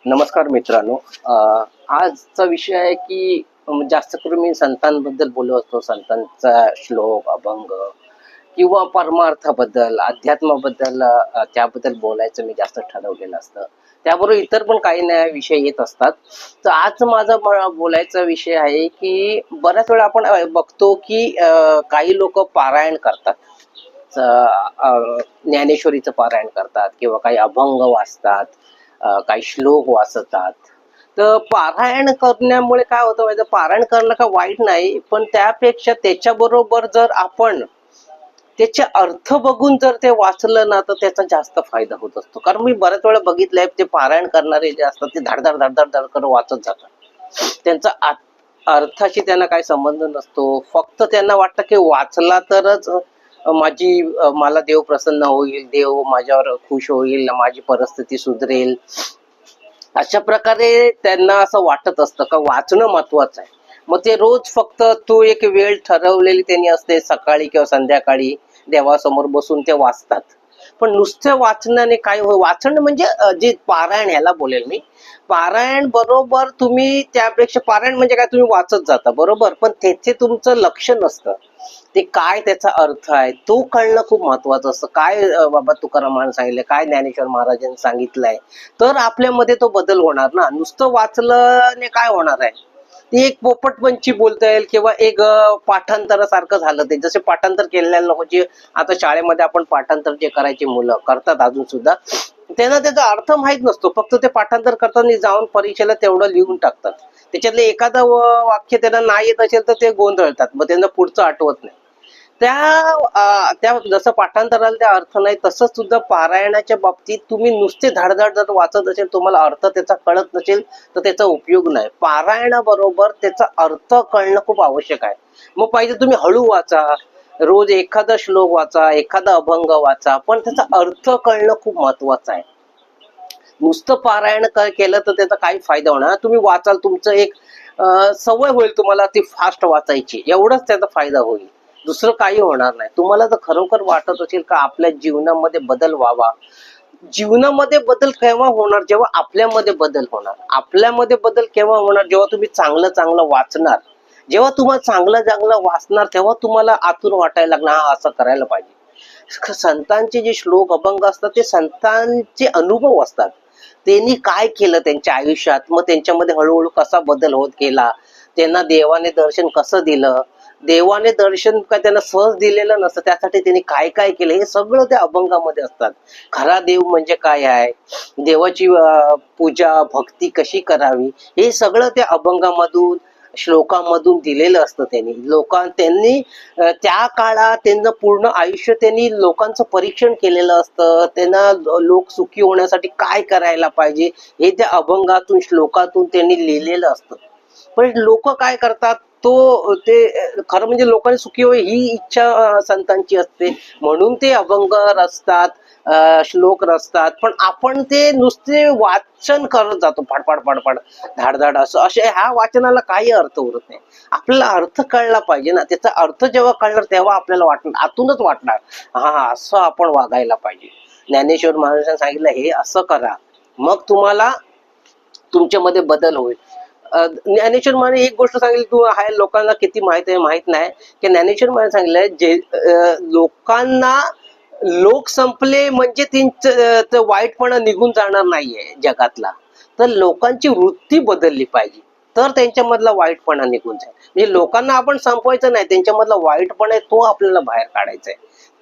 नमस्कार मित्रांनो. आजचा विषय आहे की जास्त करून मी संतांबद्दल बोलत असतो. संतांचा श्लोक, अभंग किंवा परमार्थाबद्दल, अध्यात्माबद्दल त्याबद्दल बोलायचं मी जास्त ठरवलेलं असतं. त्याबरोबर इतर पण काही ना विषय येत असतात. तर आज माझा बोलायचा विषय आहे की बऱ्याच वेळा आपण बघतो की काही लोक पारायण करतात. ज्ञानेश्वरीचं पारायण करतात किंवा काही अभंग वाचतात, काही श्लोक वाचतात. तर पारायण करण्यामुळे काय होतं माहिती, पारायण करणं का वाईट नाही, पण त्यापेक्षा त्याच्याबरोबर जर आपण त्याचे अर्थ बघून जर ते वाचलं ना तर त्याचा जास्त फायदा होत असतो. कारण मी बऱ्याच वेळा बघितलंय, ते पारायण करणारे जे असतात ते धडधड धडधड धडकन वाचत जातात. त्यांचा अर्थाशी त्यांना काही संबंध नसतो. फक्त त्यांना वाटतं की वाचला तरच मला देव प्रसन्न होईल, देव माझ्यावर खुश होईल, माझी परिस्थिती सुधरेल. अशा प्रकारे त्यांना असं वाटत असतं का वाचणं महत्वाचं आहे. मग ते रोज फक्त तो एक वेळ ठरवलेली त्यांनी असते, सकाळी किंवा संध्याकाळी देवासमोर बसून ते वाचतात. पण नुसत्या वाचनाने काय वाचन म्हणजे जे पारायण, ह्याला बोलेल मी. पारायण बरोबर तुम्ही त्यापेक्षा पारायण म्हणजे काय, तुम्ही वाचत जाता बरोबर, पण त्याचे तुमचं लक्ष नसतं. ते काय त्याचा अर्थ आहे तो कळणं खूप महत्वाचं असतं. काय बाबा तुकारामानं सांगितलं, काय ज्ञानेश्वर महाराजांनी सांगितलंय, तर आपल्यामध्ये तो बदल होणार ना. नुसतं वाचल्याने काय होणार आहे, ती एक पोपटपंची बोलता येईल किंवा एक पाठांतरासारखं झालं. ते जसे पाठांतर केलेल्या लोकांची आता शाळेमध्ये आपण पाठांतर जे करायचे मुलं करतात अजून सुद्धा, त्यांना त्याचा अर्थ माहित नसतो. फक्त ते पाठांतर करताना जाऊन परीक्षेला तेवढं लिहून टाकतात. त्याच्यातले एखादं वाक्य त्यांना नाही येत असेल तर ते गोंधळतात, मग त्यांना पुढचं आठवत नाही. त्या जसं पाठांतराला त्या अर्थ नाही, तसंच सुद्धा पारायणाच्या बाबतीत तुम्ही नुसते धाडधाड जर वाचत असेल, तुम्हाला अर्थ त्याचा कळत नसेल तर त्याचा उपयोग नाही. पारायणाबरोबर त्याचा अर्थ कळणं खूप आवश्यक आहे. मग पाहिजे तुम्ही हळू वाचा, रोज एखादा श्लोक वाचा, एखादा अभंग वाचा, पण त्याचा अर्थ कळणं खूप महत्वाचं आहे. नुसतं पारायण केलं तर त्याचा काही फायदा होणार. तुम्ही वाचाल, तुमचं एक सवय होईल तुम्हाला ती फास्ट वाचायची, एवढंच त्याचा फायदा होईल. दुसरं काही होणार नाही. तुम्हाला जर खरोखर वाटत असेल का आपल्या जीवनामध्ये बदल व्हावा, जीवनामध्ये बदल केव्हा होणार, जेव्हा आपल्यामध्ये बदल होणार. आपल्यामध्ये बदल केव्हा होणार, जेव्हा तुम्ही चांगलं चांगलं वाचणार. जेव्हा तुम्हाला चांगलं चांगलं वाचणार तेव्हा तुम्हाला आतून वाटायला लागणार, हा असं करायला पाहिजे. संतांचे जे श्लोक अभंग असतात ते संतांचे अनुभव असतात. त्यांनी काय केलं त्यांच्या आयुष्यात, मग त्यांच्यामध्ये हळूहळू कसा बदल होत गेला, त्यांना देवाने दर्शन कसं दिलं, देवाने दर्शन काय त्यांना सहज दिलेलं नसतं, त्यासाठी त्यांनी काय काय केलं हे सगळं त्या अभंगामध्ये असतात. खरा देव म्हणजे काय आहे, देवाची पूजा भक्ती कशी करावी, हे सगळं त्या अभंगामधून श्लोकामधून दिलेलं असतं. त्यांनी त्या काळात त्यांचं पूर्ण आयुष्य त्यांनी लोकांचं परीक्षण केलेलं असतं. त्यांना लोक सुखी होण्यासाठी काय करायला पाहिजे हे त्या अभंगातून श्लोकातून त्यांनी लिहिलेलं असतं. पण लोक काय करतात, खरं म्हणजे लोकांनी सुखी होईल ही इच्छा संतांची असते, म्हणून ते अभंग रचतात, श्लोक रचतात. पण आपण ते नुसते वाचन करत जातो, फाडफाड फाडफाड धाडधाड असे ह्या वाचनाला काही अर्थ उरत नाही. आपल्याला अर्थ कळला पाहिजे ना. त्याचा अर्थ जेव्हा कळणार तेव्हा आपल्याला वाटणार, आतूनच वाटणार, हा असं आपण वागायला पाहिजे. ज्ञानेश्वर महाराजांनी सांगितलं हे असं करा, मग तुम्हाला तुमच्यामध्ये बदल होईल. ज्ञानेश्वर महाराज एक गोष्ट सांगितली, तू हाय लोकांना किती माहित आहे माहित नाही, की ज्ञानेश्वर महाराज सांगितलंय जे लोकांना लोक संपले म्हणजे त्यांचं वाईटपणा निघून जाणार नाहीये जगातला, तर लोकांची वृत्ती बदलली पाहिजे, तर त्यांच्यामधला वाईटपणा निघून जाईल. म्हणजे लोकांना आपण संपवायचं नाही, त्यांच्यामधला वाईटपणा आहे तो आपल्याला बाहेर काढायचा आहे.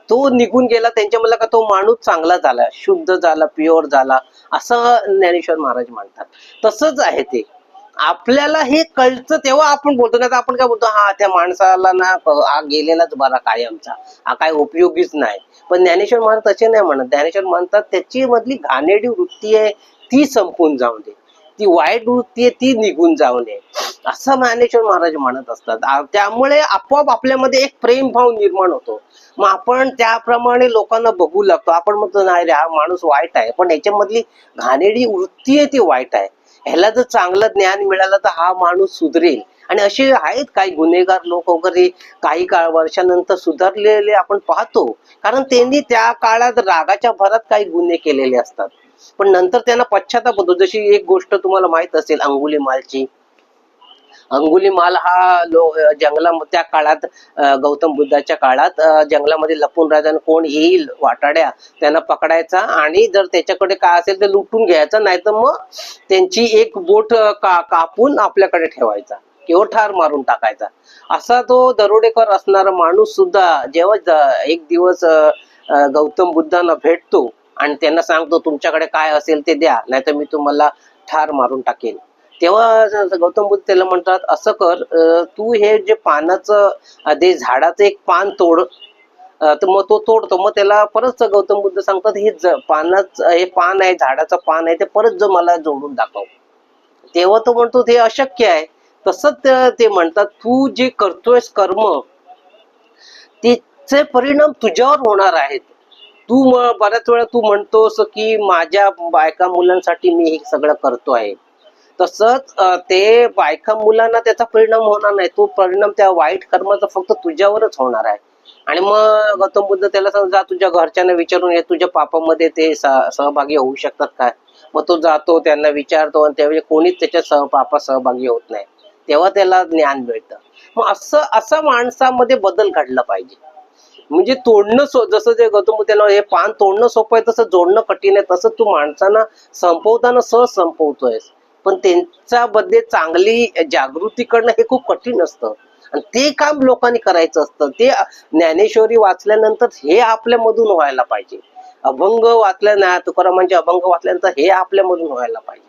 तो निघून गेला त्यांच्यामधला का तो माणूस चांगला झाला, शुद्ध झाला, प्युअर झाला, असं ज्ञानेश्वर महाराज म्हणतात. तसंच आहे ते. आपल्याला हे कळतं तेव्हा आपण बोलतो, नाही तर आपण काय बोलतो, हा त्या माणसाला ना हा गेलेलाच बरा कायमचा, हा काय उपयोगीच नाही. पण ज्ञानेश्वर महाराज तसे नाही म्हणत. ज्ञानेश्वर म्हणतात त्याची मधली घाणेरडी वृत्ती आहे ती संपून जाऊ दे, ती वाईट वृत्ती आहे ती निघून जाऊ नये, असं ज्ञानेश्वर महाराज म्हणत असतात. त्यामुळे आपोआप आपल्यामध्ये एक प्रेमभाव निर्माण होतो. मग आपण त्याप्रमाणे लोकांना बघू लागतो. आपण म्हणतो नाही रे हा माणूस वाईट आहे, पण याच्यामधली घाणेरडी वृत्ती आहे ती वाईट आहे, ह्याला जर चांगलं ज्ञान मिळालं तर हा माणूस सुधरेल. आणि असे आहेत काही गुन्हेगार लोक वगैरे, काही वर्षानंतर सुधारलेले आपण पाहतो, कारण त्यांनी त्या काळात रागाच्या भरात काही गुन्हे केलेले असतात. पण नंतर त्यांना पश्चाताप होतो. जशी एक गोष्ट तुम्हाला माहित असेल अंगुलीमालची. अंगुलीमाल हा जंगलामध्ये त्या काळात गौतम बुद्धाच्या काळात जंगलामध्ये लपून राहायचा आणि कोण येईल वाटाड्या त्यांना पकडायचा आणि जर त्याच्याकडे काय असेल ते लुटून घ्यायचा, नाही तर मग त्यांची एक बोट कापून आपल्याकडे ठेवायचा किंवा ठार मारून टाकायचा. असा तो दरोडेखोर असणारा माणूस सुद्धा जेव्हा एक दिवस गौतम बुद्धांना भेटतो आणि त्यांना सांगतो तुमच्याकडे काय असेल ते द्या, नाहीतर मी तुम्हाला ठार मारून टाकेन. तेव्हा गौतम बुद्ध त्याला म्हणतात असं कर, तू हे जे पानाचं ते झाडाचं एक पान तोड. तर मग तो तोडतो. मग त्याला परत गौतम बुद्ध सांगतात हे पानाचं हे पान आहे, झाडाचं पान आहे, ते परत जो मला जोडून दाखव. तेव्हा तो म्हणतो ते अशक्य आहे. तसंच ते म्हणतात तू जे करतोयस कर्म त्याचे परिणाम तुझ्यावर होणार आहेत. बऱ्याच वेळा तू म्हणतोस की माझ्या बायका मुलांसाठी मी हे सगळं करतो आहे, तसंच ते बायका मुलांना त्याचा परिणाम होणार नाही. तो परिणाम त्या वाईट कर्माचा फक्त तुझ्यावरच होणार आहे. आणि मग गौतम बुद्ध त्याला जा तुझ्या घरच्यांना विचारून ये तुझ्या पापामध्ये ते सहभागी होऊ शकतात काय. मग तो जातो, त्यांना विचारतो आणि त्यावेळी कोणीच त्याच्या पापात सहभागी होत नाही. तेव्हा त्याला ज्ञान मिळतं. मग असं माणसामध्ये बदल घडला पाहिजे. म्हणजे तोडणं जसं जे गौतम बुद्धाला हे पान तोडणं सोपं आहे, तसं जोडणं कठीण आहे. तसं तू माणसांना संपवताना सहज संपवतोयस, पण त्यांच्यामध्ये चांगली जागृती करणं हे खूप कठीण असतं आणि ते काम लोकांनी करायचं असतं. ते ज्ञानेश्वरी वाचल्यानंतर हे आपल्यामधून व्हायला पाहिजे. अभंग वाचल्या तुकारामांचे अभंग वाचल्यानंतर हे आपल्यामधून व्हायला पाहिजे.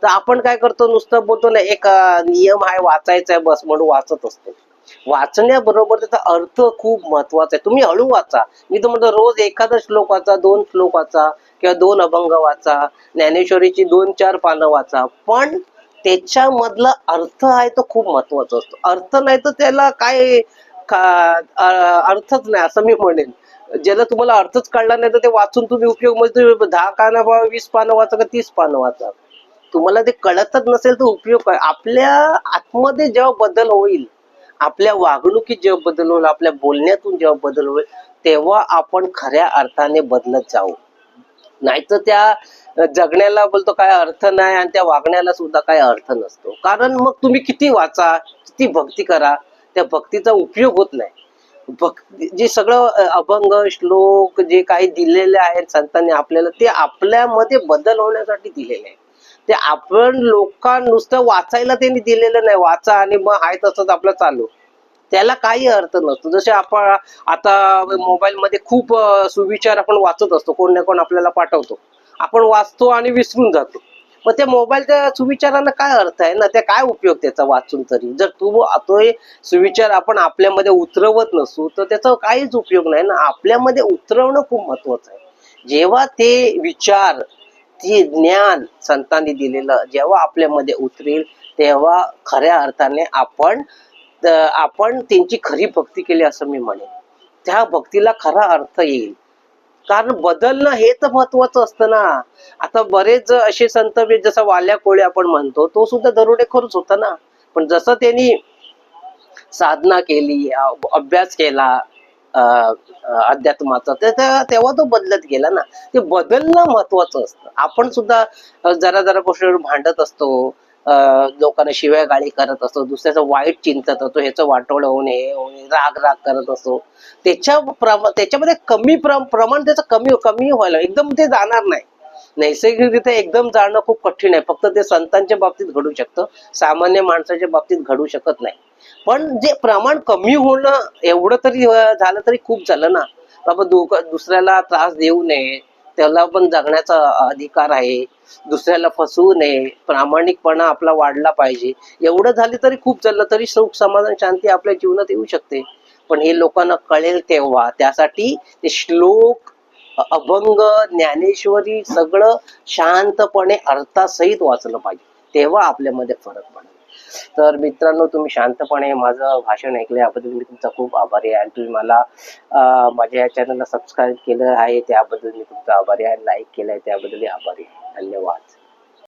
तर आपण काय करतो, नुसतं बोलतो ना एक नियम आहे वाचायचा आहे बस म्हणून वाचत असतो. वाचण्याबरोबर त्याचा अर्थ खूप महत्वाचा आहे. तुम्ही हळू वाचा. मी तर म्हणतो रोज एखादा श्लोक वाचा, 2 श्लोक वाचा किंवा 2 अभंग वाचा, ज्ञानेश्वरीची 2-4 पानं वाचा, पण त्याच्यामधला अर्थ आहे तो खूप महत्वाचा असतो. अर्थ नाही तर त्याला काय अर्थच नाही असं मी म्हणेन. ज्याला तुम्हाला अर्थच कळला नाही तर ते वाचून तुम्ही उपयोग, म्हणजे 10 पानं 20 पानं वाचा का 30 पानं वाचा, तुम्हाला ते कळतच नसेल तर उपयोग काय. आपल्या आतमध्ये जेव्हा बदल होईल, आपल्या वागणुकीत जेव्हा बदल होईल, आपल्या बोलण्यातून जेव्हा बदल होईल, तेव्हा आपण खऱ्या अर्थाने बदलत जाऊ. नाहीतर त्या जगण्याला बोलतो काय अर्थ नाही आणि त्या वागण्याला सुद्धा काय अर्थ नसतो. कारण मग तुम्ही किती वाचा, किती भक्ती करा, त्या भक्तीचा उपयोग होत नाही. जे सगळं अभंग श्लोक जे काही दिलेले आहेत संतांनी आपल्याला, ते आपल्यामध्ये बदल होण्यासाठी दिलेले आहे. ते आपण नुसतं वाचायला त्यांनी दिलेलं नाही, वाचा आणि मग आहे तसंच आपलं चालू, त्याला काही अर्थ नसतो. जसे आपण आता मोबाईल मध्ये खूप सुविचार आपण वाचत असतो, कोण ना कोण आपल्याला पाठवतो, आपण वाचतो आणि विसरून जातो. मग त्या मोबाईलच्या सुविचारांना काय अर्थ आहे ना, त्या काय उपयोग त्याचा वाचून तरी. जर तो सुविचार आपण आपल्यामध्ये उतरवत नसू तर त्याचा काहीच उपयोग नाही ना. आपल्यामध्ये उतरवणं खूप महत्वाचं आहे. जेव्हा ते विचार, ते ज्ञान संतांनी दिलेलं जेव्हा आपल्यामध्ये उतरेल, तेव्हा खऱ्या अर्थाने आपण त्यांची खरी भक्ती केली असं मी म्हणेन. त्या भक्तीला खरा अर्थ येईल. कारण बदलणं हे तर महत्वाचं असतं ना. आता बरेच असे संत जसं वाल्या कोळी आपण म्हणतो, तो सुद्धा दरोडेखोरच होता ना. पण जसं त्यांनी साधना केली, अभ्यास केला अध्यात्माचा, तेव्हा तो बदलत गेला ना. ते बदलणं महत्वाचं असतं. आपण सुद्धा जरा जरा गोष्टीवर भांडत असतो, लोकांना शिव्या गाळी करत असतो, दुसऱ्याचं वाईट चिंतत असतो, ह्याचं वाटोळं होणे, राग राग करत असतो. त्याच्यामध्ये कमी प्रमाण त्याचं कमी कमी व्हायला, एकदम ते जाणार नाही. नैसर्गिकरित्या एकदम जाणं खूप कठीण आहे. फक्त ते संतांच्या बाबतीत घडू शकतं, सामान्य माणसाच्या बाबतीत घडू शकत नाही. पण जे प्रमाण कमी होणं एवढं तरी झालं तरी खूप झालं ना. बाबा दुसऱ्याला त्रास देऊ नये, त्याला पण जगण्याचा अधिकार आहे, दुसऱ्याला फसवू नये, प्रामाणिकपणा आपला वाढला पाहिजे. एवढं झाले तरी खूप झालं, तरी सुख समाधान शांती आपल्या जीवनात येऊ शकते. पण हे लोकांना कळेल तेव्हा. त्यासाठी ते श्लोक, अभंग, ज्ञानेश्वरी सगळं शांतपणे अर्थासहित वाचलं पाहिजे, तेव्हा आपल्यामध्ये फरक पडेल. तर मित्रांनो, तुम्ही शांतपणे माझं भाषण ऐकलं याबद्दल मी तुमचा खूप आभारी आहे. आणि तुम्ही मला माझ्या या चॅनलला सबस्क्राईब केलं आहे त्याबद्दल मी तुमचा आभारी आहे. लाईक केलंय त्याबद्दल आभारी आहे. धन्यवाद.